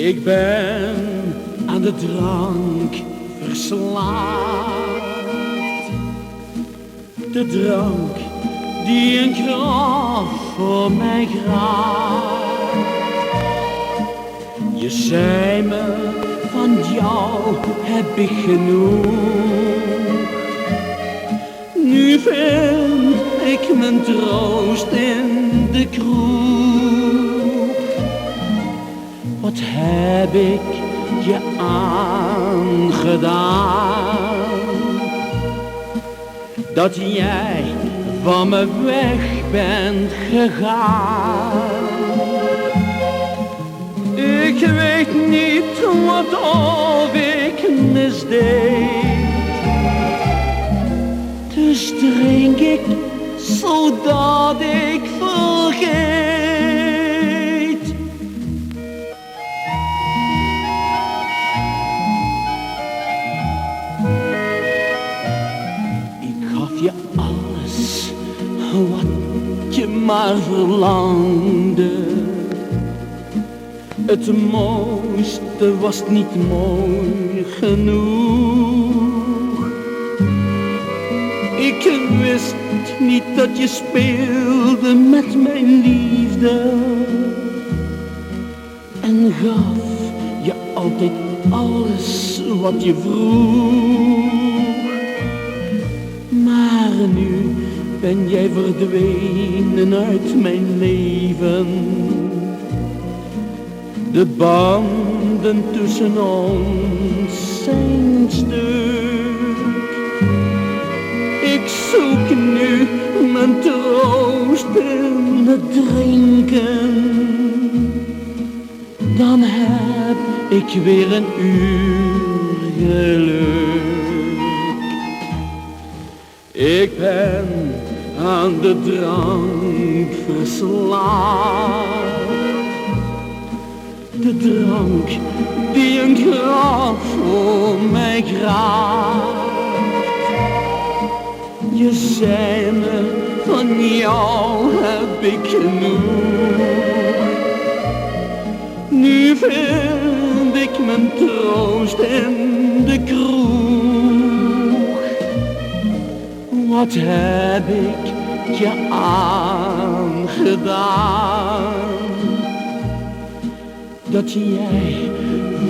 Ik ben aan de drank verslaafd. De drank die een graf voor mij graaft. Je zei me, van jou heb ik genoeg. Nu vind ik mijn troost in de kroeg. Wat heb ik je aangedaan, dat jij van me weg bent gegaan? Ik weet niet wat of ik misdeed, dus drink ik zodat ik vergeet. Ik gaf je alles wat je maar verlangde. Het mooiste was niet mooi genoeg. Ik wist niet dat je speelde met mijn liefde en gaf je altijd alles wat je vroeg. Maar nu ben jij verdwenen uit mijn leven. De banden tussen ons zijn stuk. Ik zoek nu mijn troost in het drinken. Dan heb ik weer een uur geluk. Ik ben aan de drank verslaafd. De drank die een graf voor mij graaft. Je zei me, van jou heb ik genoeg. Nu vind ik mijn troost in de kroeg. Wat heb ik je aangedaan, dat jij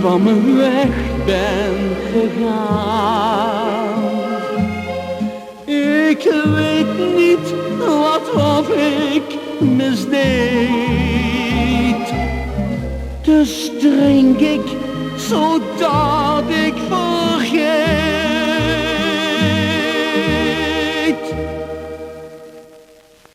van me weg bent gegaan? Ik weet niet wat of ik misdeed, dus drink ik zodat ik